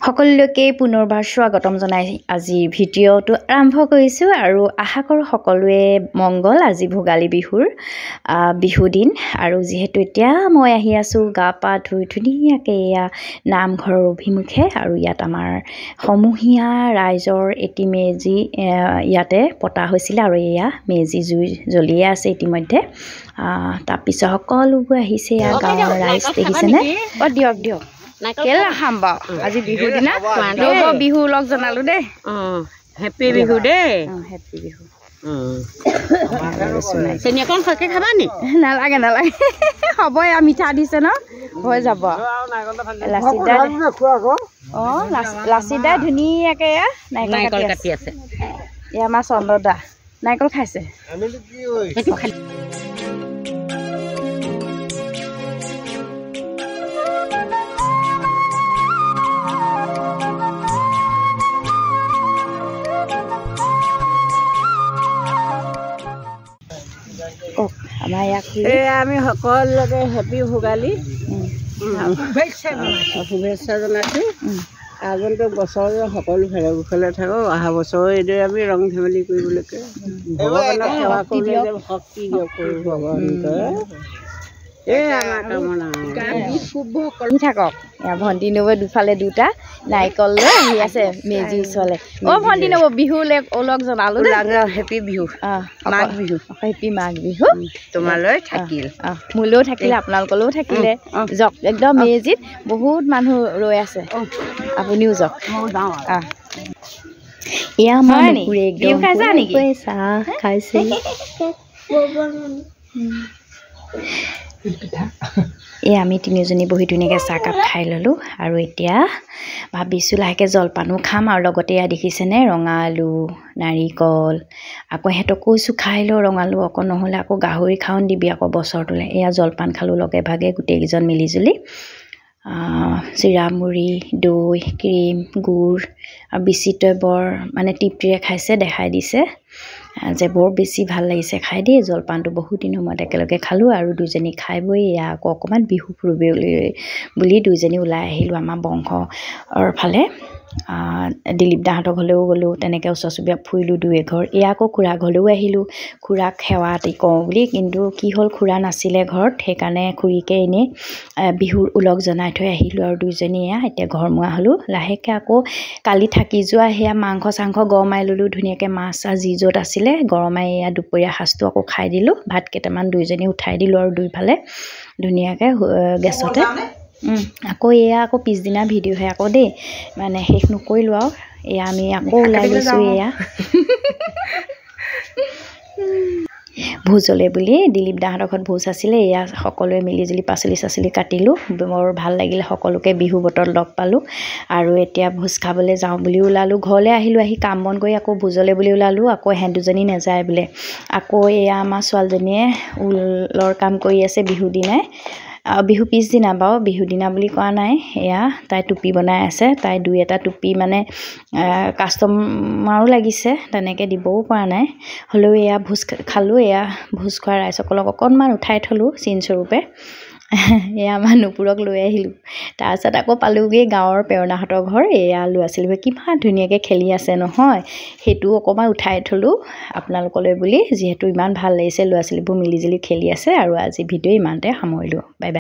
সকলোকে পুনৰবাৰ স্বাগতম জনাই আজিৰ ভিডিঅ'টো আৰম্ভ কৰিছো আৰু আশা কৰো সকলোৱে মংগল। আজি ভোগালী বিহুৰ বিহুদিন আৰু যেহেতু এতিয়া মই আহি আছো গা পা ধুই ধুনীয়াকে নামঘৰৰ অভিমুখে আৰু ইয়াত আমাৰ সমূহীয়া ৰাইজৰ এটি মেজি ইয়াতে পতা হৈছিল আৰু এয়া মেজি জুই জ্বলিয়ে আছে ইতিমধ্যে। তাৰপিছত সকলোবোৰ আহিছে গাঁৱৰ ৰাইজ দেখিছেনে? দিয়ক কেলা খাম বাৰু আজি বিহু দিনা বিহু লগ জনালো দেই। হেপী বিহু দেই। হেপী বিহু। চেনি অকণ সৰহকৈ খাবা নি? নালাগে হ'বই মিঠা দিছে ন হৈ যাব। লাচিদাই ধুনীয়াকৈ নাৰিকল কাটি আছে। এয়া আমাৰ চন্দ্ৰদা নাৰিকল খাইছে। আমাৰ ইয়াক আমি সকলোকে হেপী ভোগালী শুভেচ্ছা জনাইছোঁ। আগন্তুক বছৰ সকলো ফেৰে কুশলে থাকক। অহা বছৰ এইদৰে আমি ৰং ধেমালি কৰিবলৈকে ভগৱানক সেৱা কৰিবলৈ শক্তি দিয়ক ভগৱান থাকক। ভণ্টি নব দুফালে দুটা নাৰিকল লৈ আহি আছে মেজি ওচৰলে। ভণ্টি নব বিহু লগ জনালো। হেপী বিহু মাঘ বিহু। হেপী মাঘ বিহু তোমালৈ থাকিল, মোলৈও থাকিলে, আপোনালোকলৈও থাকিলে। যাওক একদম মেজিত বহুত মানুহ ৰৈ আছে, আপুনিও যাওক। এয়া আমাৰ মেকুৰী একদম চাহ খাইছে। আমি তিনিজনী বহি ধুনীয়াকৈ চাহকাপ খাই ল'লোঁ আৰু এতিয়া ভাবিছোঁ লাহেকৈ জলপানো খাম আৰু লগতে এয়া দেখিছেনে ৰঙা আলু নাৰিকল। আকৌ সিহঁতক কৈছোঁ খাই লওঁ ৰঙা আলু অকণ, নহ'লে আকৌ গাহৰি খাওঁ দিবি আকৌ বছৰটোলৈ। এয়া জলপান খালোঁ লগে ভাগে গোটেইকেইজন মিলিজুলি। চিৰা মুড়ি দৈ ক্ৰীম গুড় আৰু বিচিত্ৰই বৰ মানে তৃপ্তিৰে খাইছে, দেখাই দিছে যে বৰ বেছি ভাল লাগিছে খাই দেই। জলপানটো বহুত দিনৰ মূৰত একেলগে খালোঁ আৰু দুইজনী খাই বৈ এয়া আকৌ অকণমান বিহু ফুৰিবলৈ বুলি দুইজনী ওলাই আহিলোঁ আমাৰ বংশৰ ফালে। দিলীপ দাহঁতৰ ঘৰলৈও গ'লোঁ, তেনেকৈ ওচৰ চুবুৰীয়া ফুৰিলোঁ দুই এঘৰ। এয়া আকৌ খুৰা ঘৰলৈও আহিলোঁ খুৰাক সেৱা এটি কৰোঁ বুলি, কিন্তু কি হ'ল খুৰা নাছিলে ঘৰত, সেইকাৰণে খুৰীকে এনেই বিহুৰ ওলগ জনাই থৈ আহিলোঁ আৰু দুইজনী এতিয়া ঘৰমুৱা হ'লোঁ লাহেকৈ। আকৌ কালি থাকি যোৱা সেয়া মাংস চাংস গৰমাই ল'লোঁ ধুনীয়াকৈ, মাছ চাছ যি য'ত আছিলে গৰমাই এয়া দুপৰীয়া সাজটো আকৌ খাই দিলোঁ। ভাত কেইটামান দুইজনী উঠাই দিলোঁ আৰু দুইফালে ধুনীয়াকৈ গেছতে। আকৌ আকৌ পিছদিনা ভিডিঅ'হে আকৌ দেই, মানে শেষ নকৰিলোঁ আৰু আমি আকৌ ওলাই লৈছোঁ। ভোজ হ'লে বুলি দিলীপ দাহঁতৰ ঘৰত ভোজ আছিলে। সকলোৱে মিলিজুলি পাচলি চাচলি কাটিলোঁ, বৰ ভাল লাগিলে সকলোকে বিহু বতৰত লগ পালোঁ। আৰু এতিয়া ভোজ খাবলৈ যাওঁ বুলি ওলালোঁ। ঘৰলৈ আহিলোঁ, আহি কাম বন কৰি আকৌ ভোজলৈ বুলি ওলালোঁ। আকৌ সিহঁত দুজনী নাযায় বোলে। আকৌ আমাৰ ছোৱালীজনীয়ে ঊলৰ কাম কৰি আছে বিহু দিনাই, বিহু পিছদিনা বাৰু, বিহু দিনা বুলি কোৱা নাই। তাই টুপি বনাই আছে। তাই দুই এটা টুপি মানে কাষ্টমাৰো লাগিছে, তেনেকৈ দিবও পৰা নাই। হ'লেও ভোজ খালোঁ। ভোজ খোৱা ৰাইজসকলক অকণমান উঠাই থলোঁ চিনস্বৰূপে। আমাৰ নুপুৰক লৈ আহিলোঁ। তাৰপিছত আকৌ পালোঁগৈ গাঁৱৰ পেৰণাহঁতৰ ঘৰ। ল'ৰা ছোৱালীবোৰে কিমান ধুনীয়াকৈ খেলি আছে নহয়, সেইটোও অকণমান উঠাই থলোঁ আপোনালোকলৈ বুলি, যিহেতু ইমান ভাল লাগিছে ল'ৰা ছোৱালীবোৰ মিলিজুলি খেলি আছে। আৰু আজি ভিডিঅ' ইমানতে সামৰিলোঁ। Bye bye.